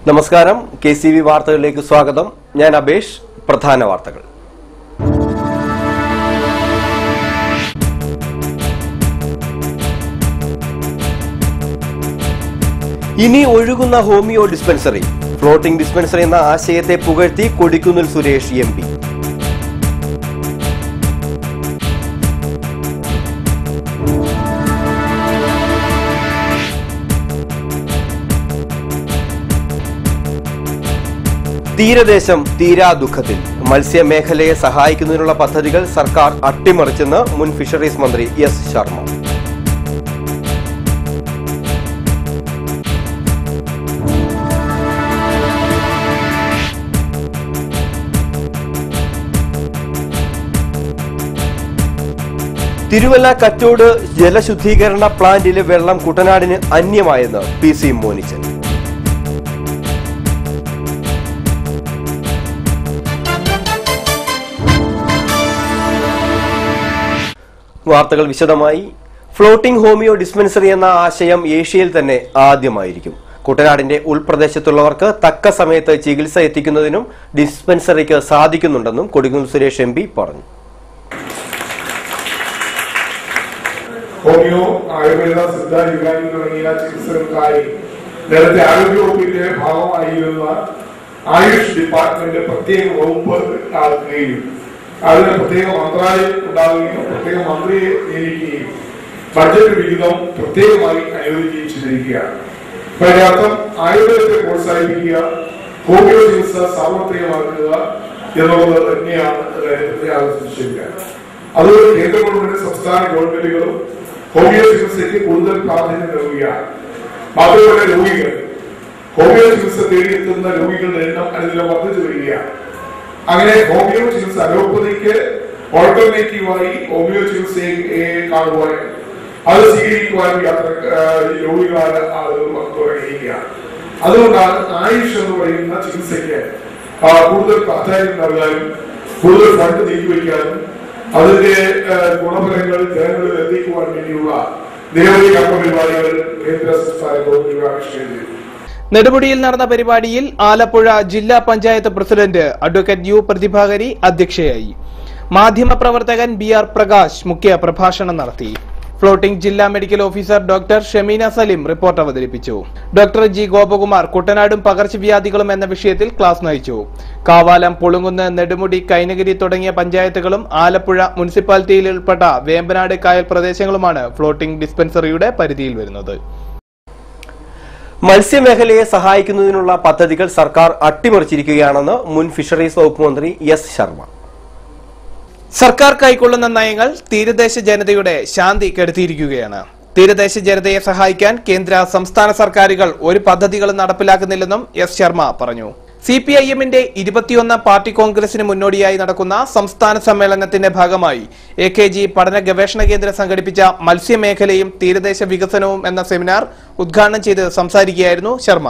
നമസ്കാരം, KCV വാർത്തകളിലേക്ക് സ്വാഗതം. ഞാൻ അബേഷ്. പ്രധാന വാർത്തകൾ. ഇനി ഒഴുകുന്ന ഹോമിയോ ഡിസ്പെൻസറി. ഫ്ലോട്ടിംഗ് ഡിസ്പെൻസറി എന്ന ആശയത്തെ പുകഴ്ത്തി കൊടിക്കുന്നിൽ സുരേഷ് MP. തീരദേശം തീരാ ദുഃഖത്തിൽ. മത്സ്യമേഖലയെ സഹായിക്കുന്നതിനുള്ള പദ്ധതികൾ സർക്കാർ അട്ടിമറിച്ചെന്ന് മുൻ ഫിഷറീസ് മന്ത്രി S. ശർമ്മ. തിരുവല്ല കറ്റോട് ജലശുദ്ധീകരണ പ്ലാന്റിലെ വെള്ളം കുട്ടനാടിന് അന്യമായെന്ന് PC മോനിച്ചൻ. വാർത്തകൾ വിശദമായി. ഫ്ലോട്ടിംഗ് ഹോമിയോ ഡിസ്പെൻസറി എന്ന ആശയം ഏഷ്യയിൽ തന്നെ ആദ്യമായിരിക്കും. കുട്ടനാടിന്റെ ഉൾപ്രദേശത്തുള്ളവർക്ക് തക്ക സമയത്ത് ചികിത്സ എത്തിക്കുന്നതിനും ഡിസ്പെൻസറിക്ക് സാധിക്കുന്നുണ്ടെന്നും കൊടിക്കുന്നിൽ സുരേഷ് MP പറഞ്ഞു. ഹോമിയോ, ആയുർവേദ, സിദ്ധ, യുനാനി തുടങ്ങിയ ചികിത്സകൾക്കായി നേരത്തെ ആരോഗ്യവകുപ്പിന്റെ ഭാഗമായിരുന്ന ആയുഷ് ഡിപ്പാർട്ട്മെന്റ് പ്രത്യേക വകുപ്പ് ആക്കുകയും അതിന് പ്രത്യേക മന്ത്രാലയം ഉണ്ടാവുകയും പ്രത്യേക മന്ത്രിയെ നിയമിക്കുകയും ബഡ്ജറ്റ് വിഹിതം പ്രത്യേകമായി അനുവദിക്കുകയും ചെയ്തിരിക്കുകയാണ്. അതിനർത്ഥം ആയുർവേദത്തെ പ്രോത്സാഹിപ്പിക്കുക, ഹോമിയോ ചികിത്സ സാർവത്രികമാക്കുക എന്നുള്ളത് തന്നെയാണ് ആലോചിച്ചിരിക്കുക. അതുപോലെ കേന്ദ്ര ഗവൺമെന്റ്, സംസ്ഥാന ഗവൺമെന്റുകളും ഹോമിയോ ചികിത്സയ്ക്ക് കൂടുതൽ പ്രാധാന്യം നൽകുകയാണ്. മാത്രമല്ല, രോഗികൾ ഹോമിയോ ചികിത്സ തേടിയെത്തുന്ന രോഗികളുടെ എണ്ണം അനുദിനം വർദ്ധിച്ചു വരികയാണ്. അങ്ങനെ ഹോമിയോ ചികിത്സ അലോപ്പതിക്ക് ഓൾട്ടർനേറ്റീവായി ഹോമിയോ ചികിത്സയെ കാണുവാനും അത് സ്വീകരിക്കുവാനും രോഗികളായ ആളുകൾ വന്നു തുടങ്ങിയിരിക്കുകയാണ്. അതുകൊണ്ടാണ് ആയുഷ് എന്ന് പറയുന്ന ചികിത്സയ്ക്ക് കൂടുതൽ പ്രാധാന്യം നൽകാനും കൂടുതൽ ഫണ്ട് നീക്കിവെക്കാനും അതിന്റെ ഗുണഫലങ്ങൾ ജനങ്ങളിൽ എത്തിക്കുവാൻ വേണ്ടിയുള്ള നിരവധി കർമ്മപരിപാടികൾ കേന്ദ്ര സംസ്ഥാന ഗവൺമെന്റുകൾ ആവിഷ്കരിച്ചു. നെടുമുടിയിൽ നടന്ന പരിപാടിയിൽ ആലപ്പുഴ ജില്ലാ panchayat president advocate U. Prathibhahari അധ്യക്ഷയായി. മാധ്യമപ്രവർത്തകൻ BR. പ്രകാശ് മുഖ്യ പ്രഭാഷണം നടത്തി. ഫ്ലോട്ടിംഗ് ജില്ലാ medical officer doctor Shemeena Salim report അവതരിപ്പിച്ചു. Doctor G. ഗോപകുമാർ കുട്ടനാടും പകർച്ചവ്യാധികളും എന്ന വിഷയത്തിൽ ക്ലാസ് നയിച്ചു. കാവാലം, പുളുങ്കുന്ന്, നെടുമുടി, കൈനഗിരി തുടങ്ങിയ പഞ്ചായത്തുകളും ആലപ്പുഴ മുനിസിപ്പാലിറ്റിയിൽ ഉൾപ്പെട്ട വേമ്പനാട് കായൽ പ്രദേശങ്ങളുമാണ് ഫ്ലോട്ടിംഗ് ഡിസ്പെൻസറിയുടെ പരിധിയിൽ വരുന്നത്. മത്സ്യമേഖലയെ സഹായിക്കുന്നതിനുള്ള പദ്ധതികൾ സർക്കാർ അട്ടിമറിച്ചിരിക്കുകയാണെന്ന് മുൻ ഫിഷറീസ് വകുപ്പ് മന്ത്രി S. ശർമ്മ. സർക്കാർ കൈക്കൊള്ളുന്ന നയങ്ങൾ തീരദേശ ജനതയുടെ ശാന്തി കെടുത്തിയിരിക്കുകയാണ്. തീരദേശ ജനതയെ സഹായിക്കാൻ കേന്ദ്ര സംസ്ഥാന സർക്കാരുകൾ ഒരു പദ്ധതികളും നടപ്പിലാക്കുന്നില്ലെന്നും S. ശർമ്മ പറഞ്ഞു. CPIM-ന്റെ 21 പാർട്ടി കോൺഗ്രസിന് മുന്നോടിയായി നടക്കുന്ന സംസ്ഥാന സമ്മേളനത്തിന്റെ ഭാഗമായി AKG പഠന ഗവേഷണ കേന്ദ്രം സംഘടിപ്പിച്ച മത്സ്യമേഖലയും തീരദേശ വികസനവും എന്ന സെമിനാർ ഉദ്ഘാടനം ചെയ്ത് സംസാരിക്കുകയായിരുന്നു ശർമ്മ.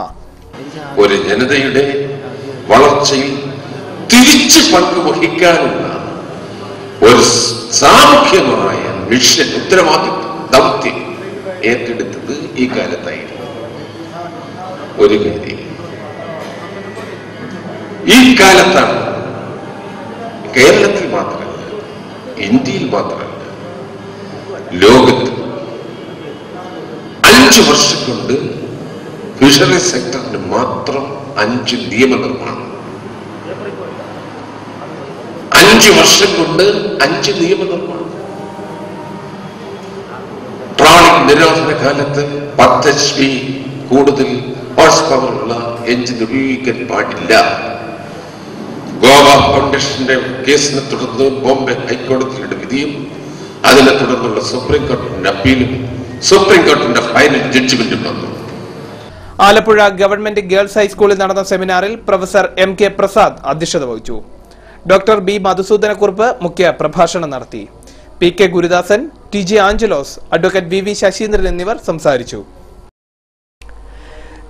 ഒരു ജനതയുടെ വളർച്ചയിൽ തിരിച്ചു പങ്കുവഹിക്കാനുള്ള ഒരു സാമൂഹ്യമായ മിഷൻ, ഉത്തരവാദിത്വം, ദൗത്യം ഏറ്റെടുത്തത് ഈ കാലത്തായിരുന്നു. ഒരു കാര്യം, ഈ കാലത്താണ് കേരളത്തിൽ മാത്രമല്ല, ഇന്ത്യയിൽ മാത്രമല്ല, ലോകത്ത് 5 വർഷം കൊണ്ട് ഫിഷറീസ് സെക്ടറിന് മാത്രം 5 നിയമനിർമ്മാണം. 5 വർഷം കൊണ്ട് 5 നിയമനിർമ്മാണം. ട്രോളിംഗ് നിരോധന കാലത്ത് 10 HP കൂടുതൽ ഹോഴ്സ് പവറുള്ള എഞ്ചിൻ ഉപയോഗിക്കാൻ പാടില്ല. ഗോവ ഫൗണ്ടേഷന്റെ കേസിനെ തുടർന്ന് ബോംബെ ഹൈക്കോടതിയുടെ വിധിയും അതിനെ തുടർന്നുള്ള സുപ്രീം കോടതിന്റെ അപ്പീലും സുപ്രീം കോടതിന്റെ ഫൈനൽ ജഡ്ജ്മെന്റും വന്നു. ആലപ്പുഴ ഗവൺമെന്റ് ഗേൾസ് ഹൈസ്കൂളിൽ നടന്ന സെമിനാറിൽ പ്രൊഫസർ MK പ്രസാദ് അധ്യക്ഷത വഹിച്ചു. Doctor B. മധുസൂദനക്കുറുപ്പ് മുഖ്യ പ്രഭാഷണം നടത്തി. PK Gurudasan, TG Angelos, advocate VV Saseendran എന്നിവർ സംസാരിച്ചു.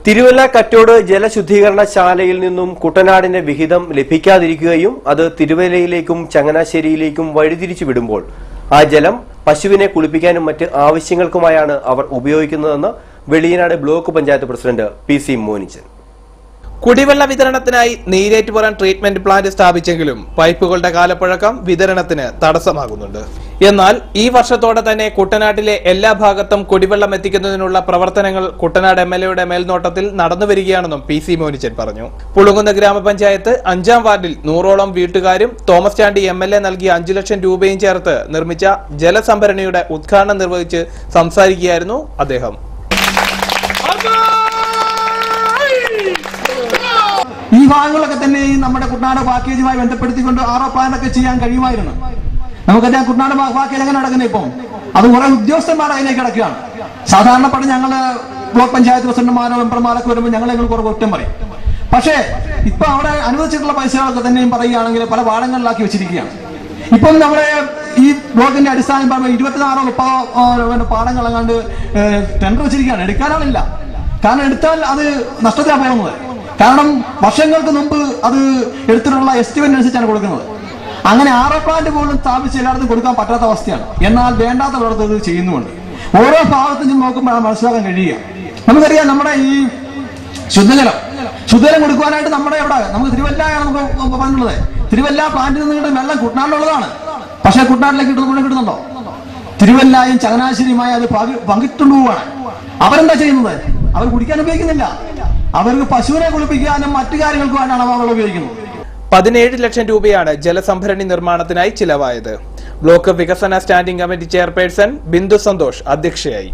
തിരുവല്ല കറ്റോട് ജലശുദ്ധീകരണശാലയിൽ നിന്നും കുട്ടനാടിന്റെ വിഹിതം ലഭിക്കാതിരിക്കുകയും അത് തിരുവല്ലയിലേക്കും ചങ്ങനാശ്ശേരിയിലേക്കും വഴിതിരിച്ചു വിടുമ്പോൾ ആ ജലം പശുവിനെ കുളിപ്പിക്കാനും മറ്റ് ആവശ്യങ്ങൾക്കുമായാണ് അവർ ഉപയോഗിക്കുന്നതെന്ന് Veliyanad block panchayat president PC Monichan. കുടിവെള്ള വിതരണത്തിനായി നീരേറ്റുപുറം ട്രീറ്റ്മെന്റ് പ്ലാന്റ് സ്ഥാപിച്ചെങ്കിലും പൈപ്പുകളുടെ കാലപ്പഴക്കം വിതരണത്തിന് തടസ്സമാകുന്നുണ്ട്. എന്നാൽ ഈ വർഷത്തോടെ തന്നെ കുട്ടനാട്ടിലെ എല്ലാ ഭാഗത്തും കുടിവെള്ളം എത്തിക്കുന്നതിനുള്ള പ്രവർത്തനങ്ങൾ കുട്ടനാട് MLAയുടെ മേൽനോട്ടത്തിൽ നടന്നുവരികയാണെന്നും PC മോനിച്ചൻ പറഞ്ഞു. പുളുങ്കുന്ന് ഗ്രാമപഞ്ചായത്ത് 5ാം വാർഡിൽ 100ഓളം വീട്ടുകാരും തോമസ് ചാണ്ടി MLA നൽകിയ 5 ലക്ഷം രൂപയും ചേർത്ത് നിർമ്മിച്ച ജലസംഭരണിയുടെ ഉദ്ഘാടനം നിർവഹിച്ച് സംസാരിക്കുകയായിരുന്നു അദ്ദേഹം. ഈ ഭാഗങ്ങളൊക്കെ തന്നെ നമ്മുടെ കുട്ടനാട് പാക്കേജുമായി ബന്ധപ്പെടുത്തിക്കൊണ്ട് RO പ്ലാനൊക്കെ ചെയ്യാൻ കഴിയുമായിരുന്നു. നമുക്കറിയാം കുട്ടനാട് പാക്കേജ് എങ്ങനെ നടക്കുന്നത്. ഇപ്പം അത് കുറെ ഉദ്യോഗസ്ഥന്മാർ അതിലേക്ക് കിടക്കുകയാണ്. സാധാരണപ്പെട്ട് ഞങ്ങള് ബ്ലോക്ക് പഞ്ചായത്ത് പ്രസിഡന്റുമാരോ മെമ്പർമാരൊക്കെ വരുമ്പോൾ ഞങ്ങൾ കുറെ കുറ്റം പറയും. പക്ഷേ ഇപ്പൊ അവിടെ അനുവദിച്ചിട്ടുള്ള പൈസകളൊക്കെ തന്നെയും പറയുകയാണെങ്കിൽ പല പാടങ്ങളിലാക്കി വെച്ചിരിക്കുകയാണ്. ഇപ്പം നമ്മുടെ ഈ ബ്ലോക്കിന്റെ അടിസ്ഥാനം 26-30 പാടങ്ങൾ അങ്ങാണ്ട് ടെൻഡർ വെച്ചിരിക്കുകയാണ്. എടുക്കാനാളില്ല. കാരണം എടുത്താൽ അത് നഷ്ടത്തിലാണ് പോകുന്നത്. കാരണം വർഷങ്ങൾക്ക് മുമ്പ് അത് എടുത്തിട്ടുള്ള എസ്റ്റിമേറ്റ് അനുസരിച്ചാണ് കൊടുക്കുന്നത്. അങ്ങനെ RO പ്ലാന്റ് പോലും സ്ഥാപിച്ച് എല്ലായിടത്തും കൊടുക്കാൻ പറ്റാത്ത അവസ്ഥയാണ്. എന്നാൽ വേണ്ടാത്തവർക്ക് ഇത് ചെയ്യുന്നുമുണ്ട്. ഓരോ ഭാഗത്തും നിന്ന് നോക്കുമ്പോഴാണ് മനസ്സിലാക്കാൻ കഴിയുക. നമുക്കറിയാം നമ്മുടെ ഈ ശുദ്ധജലം കൊടുക്കുവാനായിട്ട് നമ്മുടെ എവിടെ നമുക്ക് തിരുവല്ലയാണ് നമുക്ക് പറഞ്ഞുള്ളത്. തിരുവല്ല പ്ലാന്റിൽ നിന്ന് വെള്ളം കുട്ടനാട്ടിലുള്ളതാണ്. പക്ഷെ കുട്ടനാട്ടിലേക്ക് കിട്ടുന്നുണ്ടോ? തിരുവല്ലയും ചങ്ങനാശ്ശേരിയുമായി അത് പങ്കിട്ടുകൊണ്ട് പോവുകയാണ്. അവരെന്താ ചെയ്യുന്നത്? അവർ കുടിക്കാൻ ഉപയോഗിക്കുന്നില്ല. അവർക്ക് പശുവിനെ കുളിപ്പിക്കാനും മറ്റു കാര്യങ്ങൾക്കുമായിട്ടാണ് അവർ ഉപയോഗിക്കുന്നത്. 17 ലക്ഷം രൂപയാണ് ജലസംഭരണി നിർമ്മാണത്തിനായി ചിലവായത്. ബ്ലോക്ക് വികസന standing committee chairperson Bindu Santhosh അധ്യക്ഷയായി.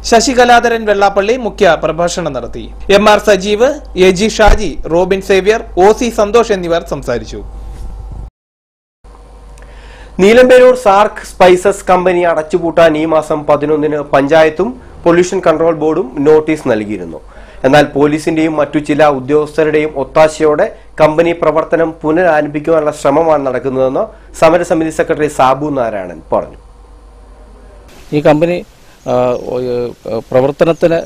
ശശികലാധരൻ വെള്ളാപ്പള്ളി മുഖ്യ പ്രഭാഷണം നടത്തി. MR Sajeev, AG Shaji, Robin Xavier, OC Santhosh എന്നിവർ സംസാരിച്ചു. നീലമ്പേരൂർ സാർക്ക് സ്പൈസസ് കമ്പനി അടച്ചുപൂട്ടാൻ ഈ മാസം 11-ന് പഞ്ചായത്തും പൊല്യൂഷൻ കൺട്രോൾ ബോർഡും നോട്ടീസ് നൽകിയിരുന്നു. എന്നാൽ പോലീസിന്റെയും മറ്റു ചില ഉദ്യോഗസ്ഥരുടെയും ഒത്താശയോടെ കമ്പനി പ്രവർത്തനം പുനരാരംഭിക്കുവാനുള്ള ശ്രമമാണ് നടക്കുന്നതെന്ന് സമരസമിതി സെക്രട്ടറി സാബു നാരായണൻ പറഞ്ഞു. ഈ കമ്പനി പ്രവർത്തനത്തിന്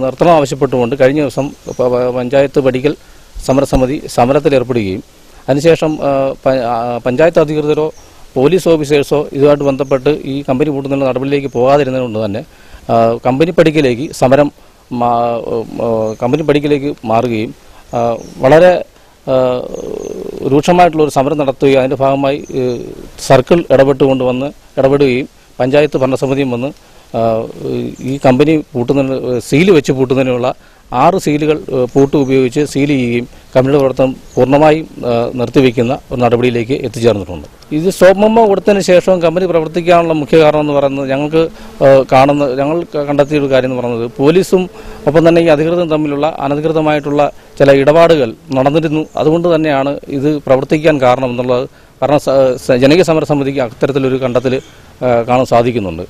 നിർത്തണം ആവശ്യപ്പെട്ടുകൊണ്ട് കഴിഞ്ഞ ദിവസം പഞ്ചായത്ത് മെഡിക്കൽ സമരസമിതി സമരത്തിലേർപ്പെടുകയും അതിനുശേഷം പഞ്ചായത്ത് അധികൃതരോ പോലീസ് ഓഫീസേഴ്സോ ഇതുമായിട്ട് ബന്ധപ്പെട്ട് ഈ കമ്പനി പൂട്ടുന്ന നടപടിയിലേക്ക് പോകാതിരുന്നതുകൊണ്ട് തന്നെ കമ്പനി പടിക്കലേക്ക് മാറുകയും വളരെ രൂക്ഷമായിട്ടുള്ളൊരു സമരം നടത്തുകയും അതിൻ്റെ ഭാഗമായി സർക്കിൾ ഇടപെടുകയും പഞ്ചായത്ത് ഭരണസമിതിയും വന്ന് ഈ കമ്പനി സീല് വെച്ച് പൂട്ടുന്നതിനുള്ള 6 സീലുകൾ പൂട്ട് ഉപയോഗിച്ച് സീൽ ചെയ്യുകയും കമ്പനിയുടെ പ്രവർത്തനം പൂർണ്ണമായും നിർത്തിവെക്കുന്ന ഒരു നടപടിയിലേക്ക് എത്തിച്ചേർന്നിട്ടുണ്ട്. ഇത് സ്റ്റോപ്പ് മെമ്മോ കൊടുത്തതിന് ശേഷം കമ്പനി പ്രവർത്തിക്കാനുള്ള മുഖ്യ കാരണം എന്ന് പറയുന്നത് ഞങ്ങൾ കണ്ടെത്തിയ ഒരു കാര്യം എന്ന് പറയുന്നത് പോലീസും ഒപ്പം തന്നെ ഈ അധികൃതരും തമ്മിലുള്ള അനധികൃതമായിട്ടുള്ള ചില ഇടപാടുകൾ നടന്നിരുന്നു. അതുകൊണ്ട് തന്നെയാണ് ഇത് പ്രവർത്തിക്കാൻ കാരണം എന്നുള്ളത്. കാരണം ജനകീയ സമരസമിതിക്ക് അത്തരത്തിലൊരു കണ്ടെത്തൽ കാണാൻ സാധിക്കുന്നുണ്ട്.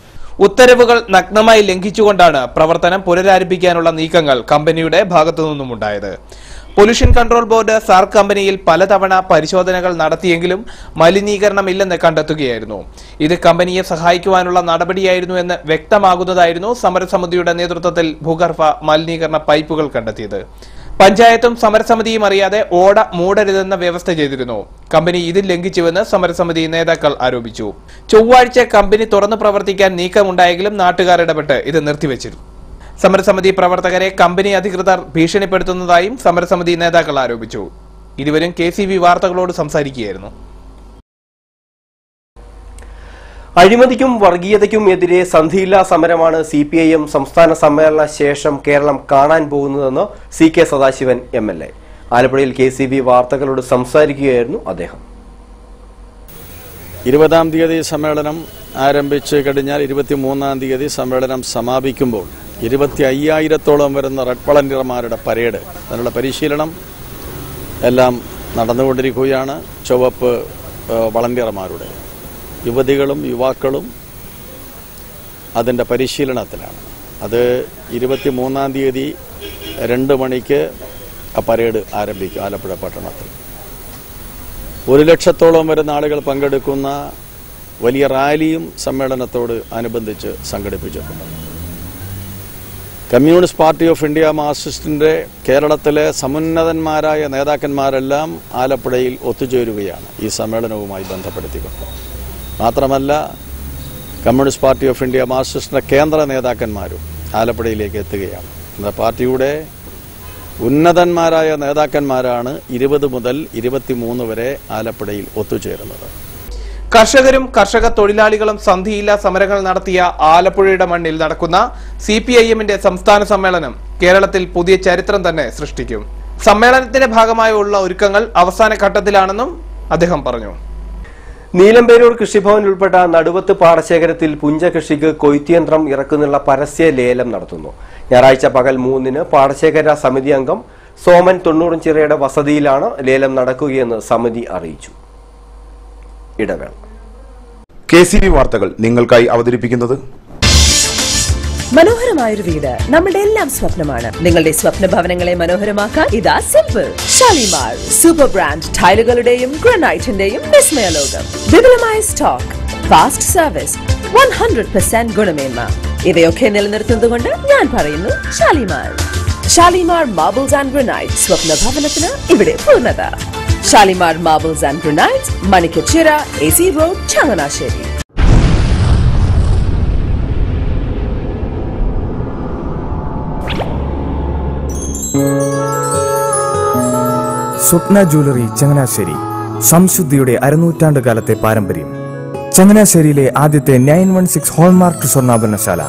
ഉത്തരവുകൾ നഗ്നമായി ലംഘിച്ചുകൊണ്ടാണ് പ്രവർത്തനം പുനരാരംഭിക്കാനുള്ള നീക്കങ്ങൾ കമ്പനിയുടെ ഭാഗത്തുനിന്നുമുണ്ടായത്. പൊല്യൂഷൻ കൺട്രോൾ ബോർഡ് സാർക്ക് കമ്പനിയിൽ പലതവണ പരിശോധനകൾ നടത്തിയെങ്കിലും മലിനീകരണമില്ലെന്ന് കണ്ടെത്തുകയായിരുന്നു. ഇത് കമ്പനിയെ സഹായിക്കുവാനുള്ള നടപടിയായിരുന്നു എന്ന് വ്യക്തമാകുന്നതായിരുന്നു സമരസമിതിയുടെ നേതൃത്വത്തിൽ ഭൂഗർഭ മലിനീകരണ പൈപ്പുകൾ കണ്ടെത്തിയത്. പഞ്ചായത്തും സമരസമിതിയും അറിയാതെ ഓട മൂടരുതെന്ന വ്യവസ്ഥ ചെയ്തിരുന്നു. കമ്പനി ഇതിൽ ലംഘിച്ചുവെന്ന് സമരസമിതി നേതാക്കൾ ആരോപിച്ചു. ചൊവ്വാഴ്ച കമ്പനി തുറന്നു പ്രവർത്തിക്കാൻ നീക്കമുണ്ടായെങ്കിലും നാട്ടുകാർ ഇടപെട്ട് ഇത് നിർത്തിവെച്ചിരുന്നു. സമരസമിതി പ്രവർത്തകരെ കമ്പനി അധികൃതർ ഭീഷണിപ്പെടുത്തുന്നതായും സമരസമിതി നേതാക്കൾ ആരോപിച്ചു. ഇരുവരും KCV വാർത്തകളോട് സംസാരിക്കുകയായിരുന്നു. അഴിമതിക്കും വർഗീയതയ്ക്കും എതിരെ സന്ധിയില്ലാ സമരമാണ് CPIM സംസ്ഥാന സമ്മേളന ശേഷം കേരളം കാണാൻ പോകുന്നതെന്ന് CK സദാശിവൻ MLA. ആലപ്പുഴയിൽ KCV വാർത്തകളോട് സംസാരിക്കുകയായിരുന്നു അദ്ദേഹം. 20-ാം തീയതി സമ്മേളനം ആരംഭിച്ച് കഴിഞ്ഞാൽ 23-ാം തീയതി സമ്മേളനം സമാപിക്കുമ്പോൾ 25,000-ഓളം വരുന്ന റെഡ് വളണ്ടിയർമാരുടെ പരേഡ്, അതിനുള്ള പരിശീലനം എല്ലാം നടന്നുകൊണ്ടിരിക്കുകയാണ്. ചുവപ്പ് വളണ്ടിയർമാരുടെ യുവതികളും യുവാക്കളും അതിൻ്റെ പരിശീലനത്തിലാണ്. അത് 23-ാം തീയതി 2 മണിക്ക് ആ പരേഡ് ആരംഭിക്കും. ആലപ്പുഴ പട്ടണത്തിൽ 1,00,000-ഓളം വരുന്ന ആളുകൾ പങ്കെടുക്കുന്ന വലിയ റാലിയും സമ്മേളനത്തോട് അനുബന്ധിച്ച് സംഘടിപ്പിച്ചിട്ടുണ്ട്. കമ്മ്യൂണിസ്റ്റ് പാർട്ടി ഓഫ് ഇന്ത്യ മാർക്സിസ്റ്റിൻ്റെ കേരളത്തിലെ സമുന്നതന്മാരായ നേതാക്കന്മാരെല്ലാം ആലപ്പുഴയിൽ ഒത്തുചേരുകയാണ് ഈ സമ്മേളനവുമായി ബന്ധപ്പെടുത്തിക്കൊണ്ട്. മാത്രമല്ല, കമ്മ്യൂണിസ്റ്റ് പാർട്ടി ഓഫ് ഇന്ത്യ മാർക്സിസ്റ്റിൻ്റെ കേന്ദ്ര നേതാക്കന്മാരും ആലപ്പുഴയിലേക്ക് എത്തുകയാണ്. പാർട്ടിയുടെ ഉന്നതന്മാരായ നേതാക്കന്മാരാണ് 20 മുതൽ 23 വരെ ആലപ്പുഴയിൽ ഒത്തുചേരുന്നത്. കർഷകരും കർഷക തൊഴിലാളികളും സന്ധിയില്ലാ സമരങ്ങൾ നടത്തിയ ആലപ്പുഴയുടെ മണ്ണിൽ നടക്കുന്ന CPIM-ന്റെ സംസ്ഥാന സമ്മേളനം കേരളത്തിൽ പുതിയ ചരിത്രം തന്നെ സൃഷ്ടിക്കും. സമ്മേളനത്തിന്റെ ഭാഗമായുള്ള ഒരുക്കങ്ങൾ അവസാന ഘട്ടത്തിലാണെന്നും അദ്ദേഹം പറഞ്ഞു. നീലമ്പേരൂർ കൃഷിഭവൻ ഉൾപ്പെട്ട നടുവത്ത് പാടശേഖരത്തിൽ പുഞ്ച കൃഷിക്ക് കൊയ്ത്തിയന്ത്രം ഇറക്കുന്നുള്ള പരസ്യ ലേലം നടത്തുന്നു. ഞായറാഴ്ച പകൽ 3-ന് പാടശേഖര സമിതി അംഗം സോമൻ തൊണ്ണൂറഞ്ചിറയുടെ വസതിയിലാണ് ലേലം നടക്കുകയെന്ന് സമിതി അറിയിച്ചു. ഇടവേള. KCV വാർത്തകൾ നിങ്ങൾക്കായി അവതരിപ്പിക്കുന്നത് മനോഹരമായൊരു വീട് നമ്മുടെ എല്ലാം സ്വപ്നമാണ്. നിങ്ങളുടെ സ്വപ്ന ഭവനങ്ങളെ മനോഹരമാക്കാൻ ഇതാ സിമ്പിൾ. ഷാലിമാർ സൂപ്പർ ബ്രാൻഡ് ടൈലുകളുടെയും ഗ്രാനൈറ്റിന്റെയും വിസ്മയ ലോകം. വിപുലമായ സ്റ്റോക്ക്, ഫാസ്റ്റ് സർവീസ്, 100% ഗുണമേന്മ ഇവയൊക്കെ നിലനിർത്തുന്നതുകൊണ്ട് ഞാൻ പറയുന്നു Shalimar. Shalimar marbles and granite. സ്വപ്ന ഭവനത്തിന് ഇവിടെ പൂർണ്ണത. Shalimar marbles and granite, Manikkachira, AC road, Changanassery. Swapna jewellery Changanassery. സംശുദ്ധിയുടെ അരനൂറ്റാണ്ട് കാലത്തെ പാരമ്പര്യം. ചങ്ങനാശ്ശേരിയിലെ ആദ്യത്തെ 916 ഹോൾമാർക്ക് സ്വർണ്ണാഭരണശാല.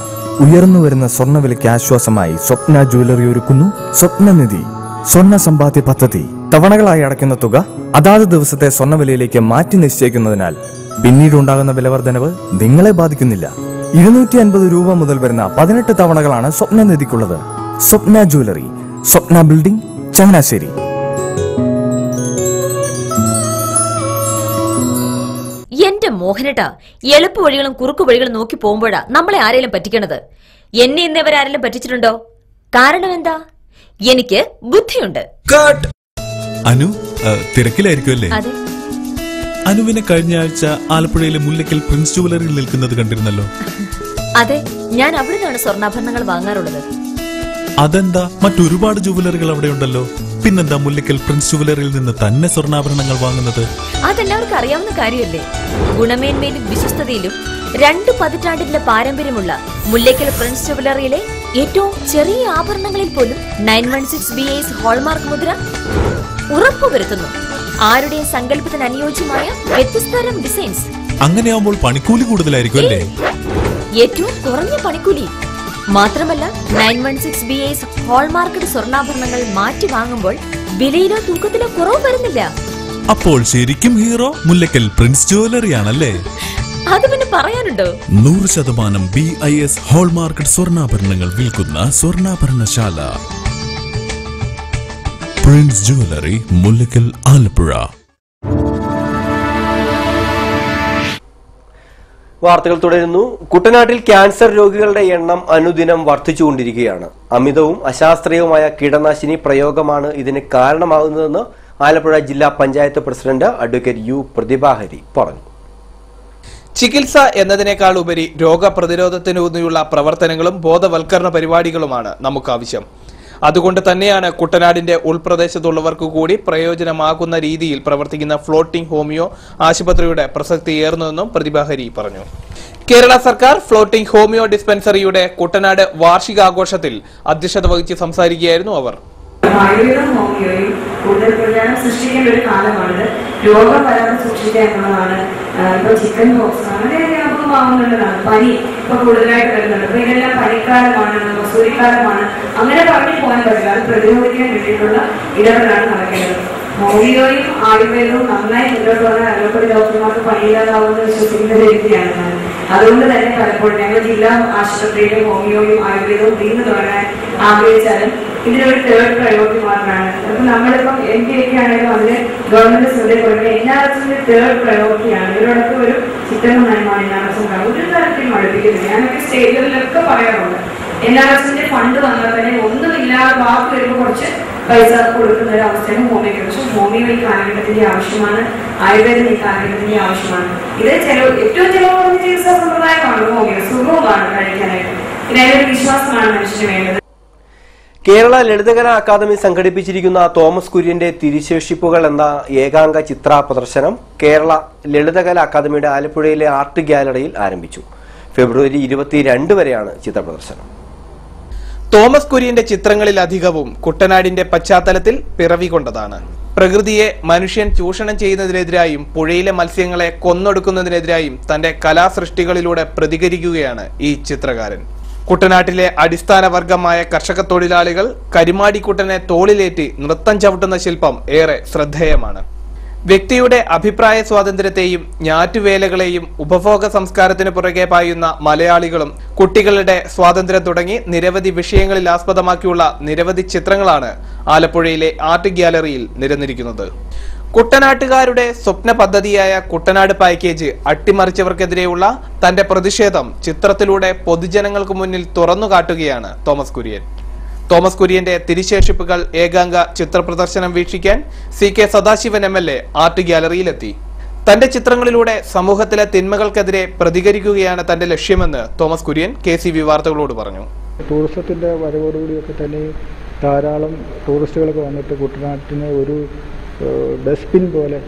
ഉയർന്നുവരുന്ന സ്വർണ്ണവിലയ്ക്ക് ആശ്വാസമായി സ്വപ്ന ജ്വല്ലറി ഒരുക്കുന്നു സ്വപ്നനിധി സ്വർണ്ണ സമ്പാദ്യ പദ്ധതി. തവണകളായി അടയ്ക്കുന്ന തുക അതാത് ദിവസത്തെ സ്വർണ്ണവിലയിലേക്ക് മാറ്റി നിശ്ചയിക്കുന്നതിനാൽ പിന്നീടുണ്ടാകുന്ന വിലവർദ്ധനവ് നിങ്ങളെ ബാധിക്കുന്നില്ല. 250 രൂപ മുതൽ വരുന്ന 18 തവണകളാണ് സ്വപ്നനിധിക്കുള്ളത്. സ്വപ്ന ജ്വല്ലറി, സ്വപ്ന ബിൽഡിംഗ്, ചങ്ങനാശ്ശേരി. എന്റെ മോഹനേട്ടാ, എളുപ്പ വഴികളും കുറുക്കു വഴികളും നോക്കി പോകുമ്പോഴാ നമ്മളെ ആരെങ്കിലും പറ്റിക്കണത്. എന്നെ ഇന്നേവരാരെങ്കിലും പറ്റിച്ചിട്ടുണ്ടോ? കാരണം എന്താ? എനിക്ക് ബുദ്ധിയുണ്ട്. അനു തിരക്കിലായിരിക്കും അല്ലേ? അതെ. അനുവിനെ കഴിഞ്ഞ ആഴ്ച ആലപ്പുഴയിലെ മുല്ലക്കൽ പ്രിൻസ് ജുവലറിയിൽ നിൽക്കുന്നത് കണ്ടിരുന്നല്ലോ. അതെ, ഞാൻ അവിടെ നിന്നാണ് സ്വർണ്ണാഭരണങ്ങൾ വാങ്ങാറുള്ളത്. അതെന്താ, മറ്റൊരുപാട് ജുവലറികൾ അവിടെ ഉണ്ടല്ലോ. പിന്നെന്താ മുല്ലക്കൽ പ്രിൻസ് ജുവലറിയിൽ നിന്ന് തന്നെ സ്വർണ്ണാഭരണങ്ങൾ വാങ്ങുന്നത്? അതെല്ലാവർക്കും അറിയാവുന്ന കാര്യമല്ലേ. ഗുണമേന്മയിലും വിശ്വസ്തതയിലും 2 പതിറ്റാണ്ടിന്റെ പാരമ്പര്യമുള്ള മുല്ലക്കൽ പ്രിൻസ് ജുവലറിയിലെ ഏറ്റവും ചെറിയ ആഭരണങ്ങളിൽ പോലും 916 BAS ഹോൾമാർക്ക് മുദ്ര ഉറപ്പുവരുത്തുന്നു. ആരുടെയും സങ്കല്പത്തിന് അനുയോജ്യമായ വ്യത്യസ്തതരം ഡിസൈൻസ്. അങ്ങനെയാവുമ്പോൾ പണിക്കൂലി കൂടുതലായിരിക്കും അല്ലേ? ഏറ്റവും കുറഞ്ഞ പണിക്കൂലി. മാത്രമല്ല 916 BAS ഹോൾമാർക്കറ്റ് സ്വർണ്ണാഭരണങ്ങൾ മാറ്റി വാങ്ങുമ്പോൾ വിലയിലോ തൂക്കത്തിലോ കുറവ് വരുന്നില്ല. അപ്പോൾ ശരിക്കും ഹീറോ മുല്ലക്കൽ പ്രിൻസ് ജുവലറി ആണല്ലേ? അത് പിന്നെ പറയാനുണ്ടോ? 100% BIS ഹോൾമാർക്കറ്റ് സ്വർണ്ണാഭരണങ്ങൾ വിൽക്കുന്ന സ്വർണ്ണാഭരണശാല പ്രിൻസ് ജുവലറി, മുല്ലക്കൽ, ആലപ്പുഴ. വാർത്തകൾ തുടരുന്നു. കുട്ടനാട്ടിൽ ക്യാൻസർ രോഗികളുടെ എണ്ണം അനുദിനം വർദ്ധിച്ചുകൊണ്ടിരിക്കുകയാണ്. അമിതവും അശാസ്ത്രീയവുമായ കീടനാശിനി പ്രയോഗമാണ് ഇതിന് കാരണമാകുന്നതെന്ന് ആലപ്പുഴ ജില്ലാ panchayat president advocate U Prathibha Hari പറഞ്ഞു. ചികിത്സ എന്നതിനേക്കാൾ ഉപരി രോഗപ്രതിരോധത്തിനൂന്നിയുള്ള പ്രവർത്തനങ്ങളും ബോധവൽക്കരണ പരിപാടികളുമാണ് നമുക്കാവശ്യം. അതുകൊണ്ട് തന്നെയാണ് കുട്ടനാടിന്റെ ഉൾപ്രദേശത്തുള്ളവർക്ക് കൂടി പ്രയോജനമാകുന്ന രീതിയിൽ പ്രവർത്തിക്കുന്ന ഫ്ലോട്ടിംഗ് ഹോമിയോ ആശുപത്രിയുടെ പ്രസക്തി ഏറുന്നതെന്നും പ്രതിഭാഹരി പറഞ്ഞു. കേരള സർക്കാർ ഫ്ലോട്ടിംഗ് ഹോമിയോ ഡിസ്പെൻസറിയുടെ കുട്ടനാട് വാർഷികാഘോഷത്തിൽ അധ്യക്ഷത വഹിച്ച് സംസാരിക്കുകയായിരുന്നു അവർ. ആയുർവേദം ഹോമിയോയും കൂടുതൽ പ്രചാരം സൃഷ്ടിക്കേണ്ട ഒരു കാലമാണ്. രോഗം വരാതെ സൂക്ഷിക്കുക എന്നുള്ളതാണ്. ഇപ്പൊ ചിക്കൻ ബോക്സ് അങ്ങനെ ആവുന്നുള്ളതാണ്. പനി ഇപ്പൊ കൂടുതലായിട്ട് വരുന്നുണ്ട്. ഇപ്പൊ ഇതെല്ലാം പനിക്കാലമാണ്, മസൂരിക്കാലമാണ്, അങ്ങനെ പറഞ്ഞു പോകാൻ പറ്റില്ല. അത് പ്രതിരോധിക്കാൻ വേണ്ടിയിട്ടുള്ള ഇടപെടലാണ് നടക്കേണ്ടത്. ഹോമിയോയും ആയുർവേദവും നന്നായി മുന്നോട്ട് വന്നാൽ അലോപ്പതി ഡോക്ടർമാർക്ക് പണിയില്ലാതാവുമെന്ന് വിശ്വസിക്കുന്ന വ്യക്തിയാണ് ഞാൻ. അതുകൊണ്ട് തന്നെ പലപ്പോഴും ഞങ്ങൾ ജില്ലാ ആശുപത്രിയിലും ഹോമിയോയും ആയുർവേദവും വീണ്ടും തുടങ്ങാൻ ആഗ്രഹിച്ചാലും ഇതിനൊരു തേർഡ് പ്രയോറിറ്റി മാത്രമാണ്. അപ്പൊ നമ്മളിപ്പം MD ഒക്കെ ആണെങ്കിലും അതിന് ഗവൺമെന്റ് ശ്രദ്ധയിൽ കൊടുക്കുക. NRSന്റെ തേർഡ് പ്രയോറിറ്റിയാണ്. ഇവരോടൊക്കെ ഒരു ചിക്കൻ നയമാണ് NRS ഉണ്ടാകും. ഒരു തരത്തിൽ മടുപ്പിക്കുന്നില്ല. ഞാനൊക്കെ സ്റ്റേജുകളിലൊക്കെ പറയാറുണ്ട്, NRSന്റെ ഫണ്ട് വന്നാൽ തന്നെ ഒന്നുമില്ലാതെ ബാക്കി വരുമ്പോൾ കുറച്ച് പൈസ കൊടുക്കുന്ന ഒരു അവസ്ഥയാണ് ഹോമിയോയ്ക്ക്. പക്ഷെ ഹോമിയോ ഈ കാലഘട്ടത്തിന്റെ ആവശ്യമാണ്, ആയുർവേദം ഈ കാലഘട്ടത്തിന്റെ ആവശ്യമാണ്. ഇത് ഏറ്റവും ചിലവ് കുറഞ്ഞ ചികിത്സാ സമ്പ്രദായമാണ് ഹോമിയോ. സുഖവുമാണ് കഴിക്കാനായിട്ട്. പിന്നെ അതിനൊരു വിശ്വാസമാണ് മനുഷ്യന് വേണ്ടത്. കേരള ലളിതകലാ അക്കാദമി സംഘടിപ്പിച്ചിരിക്കുന്ന തോമസ് കുര്യന്റെ തിരിശേഷിപ്പുകൾ എന്ന ഏകാംഗ ചിത്ര പ്രദർശനം കേരള ലളിതകലാ അക്കാദമിയുടെ ആലപ്പുഴയിലെ ആർട്ട് ഗ്യാലറിയിൽ ആരംഭിച്ചു. ഫെബ്രുവരി 22 വരെയാണ് ചിത്ര പ്രദർശനം. തോമസ് കുര്യന്റെ ചിത്രങ്ങളിലധികവും കുട്ടനാടിന്റെ പശ്ചാത്തലത്തിൽ പിറവികൊണ്ടതാണ്. പ്രകൃതിയെ മനുഷ്യൻ ചൂഷണം ചെയ്യുന്നതിനെതിരായും പുഴയിലെ മത്സ്യങ്ങളെ കൊന്നൊടുക്കുന്നതിനെതിരായും തന്റെ കലാസൃഷ്ടികളിലൂടെ പ്രതികരിക്കുകയാണ് ഈ ചിത്രകാരൻ. കുട്ടനാട്ടിലെ അടിസ്ഥാന വർഗമായ കർഷക തൊഴിലാളികൾ കരിമാടിക്കുട്ടനെ തോളിലേറ്റി നൃത്തം ചവിട്ടുന്ന ശില്പം ഏറെ ശ്രദ്ധേയമാണ്. വ്യക്തിയുടെ അഭിപ്രായ സ്വാതന്ത്ര്യത്തെയും ഞാറ്റുവേലകളെയും ഉപഭോഗ സംസ്കാരത്തിന് പുറകെ പായുന്ന മലയാളികളും കുട്ടികളുടെ സ്വാതന്ത്ര്യം തുടങ്ങി നിരവധി വിഷയങ്ങളിൽ ആസ്പദമാക്കിയുള്ള നിരവധി ചിത്രങ്ങളാണ് ആലപ്പുഴയിലെ ആർട്ട് ഗ്യാലറിയിൽ നിരന്നിരിക്കുന്നത്. കുട്ടനാട്ടുകാരുടെ സ്വപ്ന പദ്ധതിയായ കുട്ടനാട് പാക്കേജ് അട്ടിമറിച്ചവർക്കെതിരെയുള്ള തന്റെ പ്രതിഷേധം ചിത്രത്തിലൂടെ പൊതുജനങ്ങൾക്ക് മുന്നിൽ തുറന്നുകാട്ടുകയാണ് തോമസ് കുര്യൻ. തോമസ് കുര്യന്റെ തിരിശേഷിപ്പുകൾ ഏകാംഗ ചിത്ര പ്രദർശനം വീക്ഷിക്കാൻ CK സദാശിവൻ MLA ആർട്ട് ഗ്യാലറിയിലെത്തി. തന്റെ ചിത്രങ്ങളിലൂടെ സമൂഹത്തിലെ തിന്മകൾക്കെതിരെ പ്രതികരിക്കുകയാണ് തന്റെ ലക്ഷ്യമെന്ന് തോമസ് കുര്യൻ KCV വാർത്തകളോട് പറഞ്ഞു. ടൂറിസത്തിന്റെ വരവോടുകൂടിയൊക്കെ തന്നെ ധാരാളം ടൂറിസ്റ്റുകളൊക്കെ വന്നിട്ട് കുട്ടനാട്ടിനെ ഒരു ഡസ്റ്റ്ബിൻ പോലെ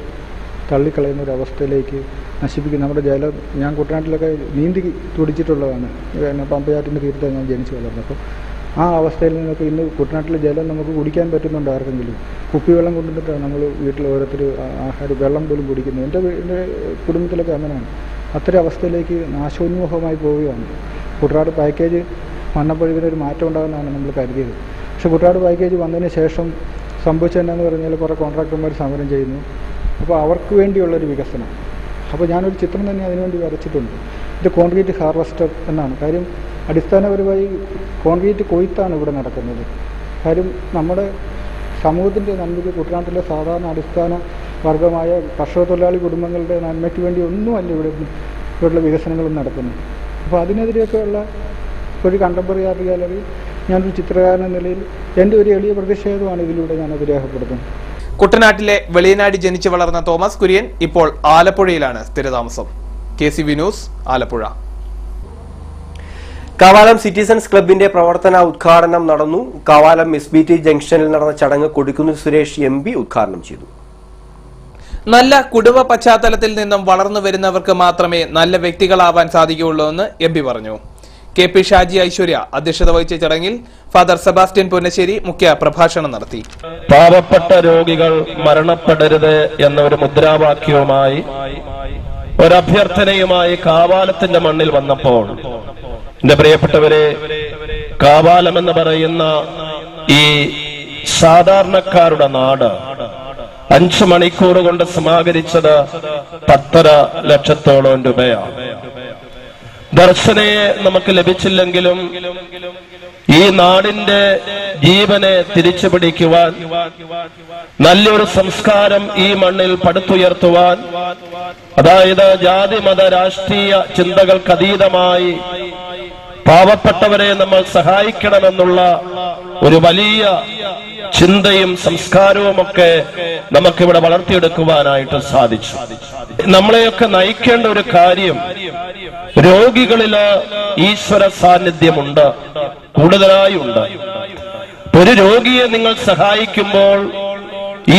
തള്ളിക്കളയുന്ന ഒരു അവസ്ഥയിലേക്ക് നശിപ്പിക്കും. നമ്മുടെ ജലം, ഞാൻ കുട്ടനാട്ടിലൊക്കെ നീന്തി തുടിച്ചിട്ടുള്ളതാണ്. പമ്പയാറ്റിൻ്റെ തീരത്താണ് ഞാൻ ജനിച്ചു വളർന്നത്. അപ്പോൾ ആ അവസ്ഥയിൽ നിന്നൊക്കെ ഇന്ന് കുട്ടനാട്ടിലെ ജലം നമുക്ക് കുടിക്കാൻ പറ്റുന്നുണ്ട് ആർക്കെങ്കിലും? കുപ്പിവെള്ളം കൊണ്ടുവന്നിട്ടാണ് നമ്മൾ വീട്ടിൽ ഓരോരുത്തർ ആഹാരം വെള്ളം പോലും കുടിക്കുന്നത്. എൻ്റെ കുടുംബത്തിലൊക്കെ അങ്ങനെയാണ്. അത്തരം അവസ്ഥയിലേക്ക് നാശോന്മുഖമായി പോവുകയാണ്. കുട്ടനാട് പാക്കേജ് വന്നപ്പോഴേക്കൊരു മാറ്റം ഉണ്ടാകുമെന്നാണ് നമ്മൾ കരുതിയത്. പക്ഷേ കുട്ടനാട് പാക്കേജ് വന്നതിന് ശേഷം സംഭവിച്ചതെന്നു പറഞ്ഞാൽ കുറേ കോൺട്രാക്ടർമാർ സമരം ചെയ്യുന്നു. അപ്പോൾ അവർക്ക് വേണ്ടിയുള്ളൊരു വികസനം. അപ്പോൾ ഞാനൊരു ചിത്രം തന്നെ അതിനുവേണ്ടി വരച്ചിട്ടുണ്ട്. ഇത് കോൺക്രീറ്റ് ഹാർവസ്റ്റർ എന്നാണ്. കാര്യം അടിസ്ഥാനപരമായി കോൺക്രീറ്റ് കൊയ്ത്താണ് ഇവിടെ നടക്കുന്നത്. കാര്യം നമ്മുടെ സമൂഹത്തിൻ്റെ നന്മയ്ക്ക് കുട്ടനാട്ടിലെ സാധാരണ അടിസ്ഥാന വർഗമായ കർഷക തൊഴിലാളി കുടുംബങ്ങളുടെ നന്മയ്ക്ക് വേണ്ടി ഒന്നുമല്ല ഇവിടെയുള്ള വികസനങ്ങളും നടത്തുന്നത്. അപ്പോൾ അതിനെതിരെയൊക്കെയുള്ള ഒരു കണ്ടംപററി ആർട്ട് ഗാലറി ഞാനൊരു ചിത്രകാരൻ എന്ന നിലയിൽ എൻ്റെ ഒരു എളിയ പ്രതിഷേധമാണ് ഇതിലൂടെ ഞാനത് രേഖപ്പെടുത്തുന്നത്. കുട്ടനാട്ടിലെ വെളിയനാട് ജനിച്ചു വളർന്ന തോമസ് കുര്യൻ ഇപ്പോൾ ആലപ്പുഴയിലാണ് സ്ഥിരതാമസം. KCV news, Alappuzha. Kavalam citizens ക്ലബിന്റെ പ്രവർത്തന ഉദ്ഘാടനം നടന്നു. കാവാലം SBT ജംഗ്ഷനിൽ നടന്ന ചടങ്ങ് കൊടിക്കുന്നിൽ സുരേഷ് MP ഉദ്ഘാടനം ചെയ്തു. നല്ല കുടുംബ പശ്ചാത്തലത്തിൽ നിന്നും വളർന്നു വരുന്നവർക്ക് മാത്രമേ നല്ല വ്യക്തികളാവാൻ സാധിക്കുകയുള്ളൂ എന്ന് MP പറഞ്ഞു. KP ഷാജി ഐശ്വര്യ അധ്യക്ഷത വഹിച്ച ചടങ്ങിൽ ഫാദർ സെബാസ്റ്റ്യൻ പുന്നശ്ശേരി മുഖ്യ പ്രഭാഷണം നടത്തി. പാവപ്പെട്ട രോഗികൾ മരണപ്പെടരുത് എന്നൊരു മുദ്രാവാക്യവുമായി ഒരഭ്യർത്ഥനയുമായി കാവാലത്തിന്റെ മണ്ണിൽ വന്നപ്പോൾ എന്റെ പ്രിയപ്പെട്ടവരെ, കാവാലം എന്ന് പറയുന്ന ഈ സാധാരണക്കാരുടെ നാട് 5 മണിക്കൂർ കൊണ്ട് സമാഹരിച്ചത് 10.5 ലക്ഷത്തോളം രൂപയാണ്. ദർശനയെ നമുക്ക് ലഭിച്ചില്ലെങ്കിലും ഈ നാടിന്റെ ജീവനെ തിരിച്ചു പിടിക്കുവാൻ, നല്ലൊരു സംസ്കാരം ഈ മണ്ണിൽ പടുത്തുയർത്തുവാൻ, അതായത് ജാതി മത രാഷ്ട്രീയ ചിന്തകൾക്കതീതമായി പാവപ്പെട്ടവരെ നമ്മൾ സഹായിക്കണമെന്നുള്ള ഒരു വലിയ ചിന്തയും സംസ്കാരവുമൊക്കെ നമുക്കിവിടെ വളർത്തിയെടുക്കുവാനായിട്ട് സാധിച്ചു. നമ്മളെയൊക്കെ നയിക്കേണ്ട ഒരു കാര്യം, രോഗികളില് ഈശ്വര സാന്നിധ്യമുണ്ട്, കൂടുതലായി ഉണ്ട്. ഒരു രോഗിയെ നിങ്ങൾ സഹായിക്കുമ്പോൾ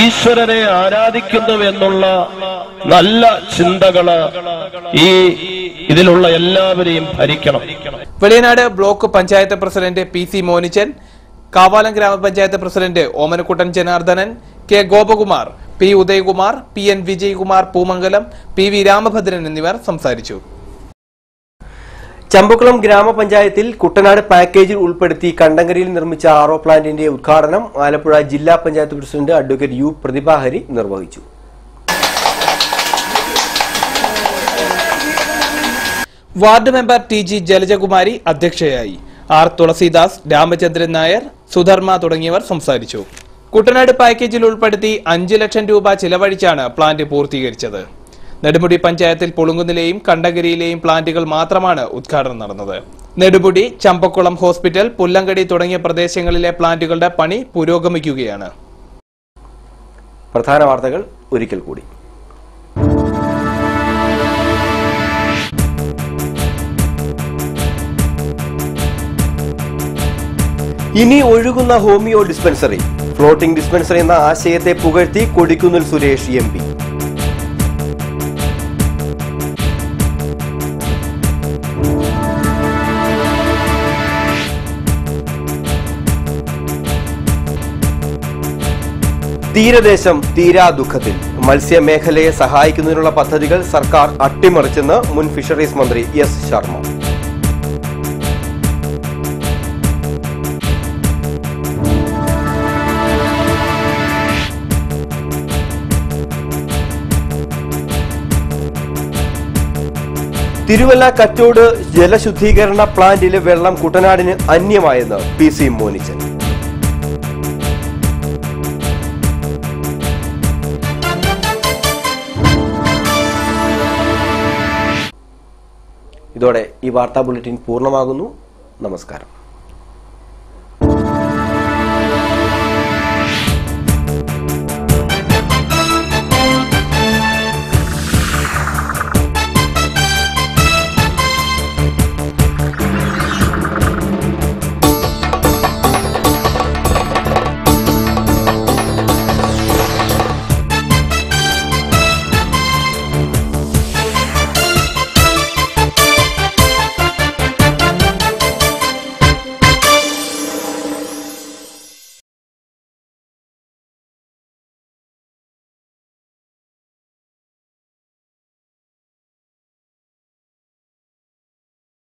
ഈശ്വരനെ ആരാധിക്കുന്നു എന്നുള്ള നല്ല ചിന്തകള് ഇതിലുള്ള എല്ലാവരെയും ഭരിക്കണം. Veliyanad block panchayat president PC Monichan, Kavalam ഗ്രാമപഞ്ചായത്ത് president Omanakuttan Janardhanan, K Gopakumar, P Udayakumar, PN Vijayakumar Poomangalam, PV Ramabhadran എന്നിവർ സംസാരിച്ചു. ചമ്പക്കുളം ഗ്രാമപഞ്ചായത്തിൽ കുട്ടനാട് പാക്കേജിൽ ഉൾപ്പെടുത്തി കണ്ടങ്കരയിൽ നിർമ്മിച്ച RO പ്ലാന്റിന്റെ ഉദ്ഘാടനം ആലപ്പുഴ ജില്ലാ panchayat president advocate U Prathibhahari നിർവഹിച്ചു. വാർഡ് മെമ്പർ TG ജലജകുമാരി അധ്യക്ഷയായി. R തുളസീദാസ്, രാമചന്ദ്രൻ നായർ, സുധർമ്മ തുടങ്ങിയവർ സംസാരിച്ചു. കുട്ടനാട് പാക്കേജിൽ ഉൾപ്പെടുത്തി 5 ലക്ഷം രൂപ ചിലവഴിച്ചാണ് പ്ലാന്റ് പൂർത്തീകരിച്ചത്. നെടുമുടി പഞ്ചായത്തിൽ പുളുങ്കുന്നിലെയും കണ്ടങ്കരിയിലെയും പ്ലാന്റുകൾ മാത്രമാണ് ഉദ്ഘാടനം നടന്നത്. നെടുമുടി, ചമ്പക്കുളം ഹോസ്പിറ്റൽ, പുല്ലങ്കടി തുടങ്ങിയ പ്രദേശങ്ങളിലെ പ്ലാന്റുകളുടെ പണി പുരോഗമിക്കുകയാണ്. പ്രധാന വാർത്തകൾ ഒരിക്കൽ കൂടി. ഇനി ഒഴുകുന്ന ഹോമിയോ ഡിസ്പെൻസറി, ഫ്ലോട്ടിംഗ് ഡിസ്പെൻസറി എന്ന ആശയത്തെ പുകഴ്ത്തി കൊടിക്കുന്നിൽ സുരേഷ് MP. തീരദേശം തീരാ ദുഃഖത്തിൽ. മത്സ്യമേഖലയെ സഹായിക്കുന്നതിനുള്ള പദ്ധതികൾ സർക്കാർ അട്ടിമറിച്ചെന്ന് മുൻ ഫിഷറീസ് മന്ത്രി എസ് ശർമ്മ. തിരുവല്ല കറ്റോട് ജലശുദ്ധീകരണ പ്ലാന്റിലെ വെള്ളം കുട്ടനാടിന് അന്യമായെന്ന് PC മോനിച്ചൻ. ഇതോടെ ഈ വാർത്താ ബുള്ളറ്റിൻ പൂർണ്ണമാകുന്നു. നമസ്കാരം.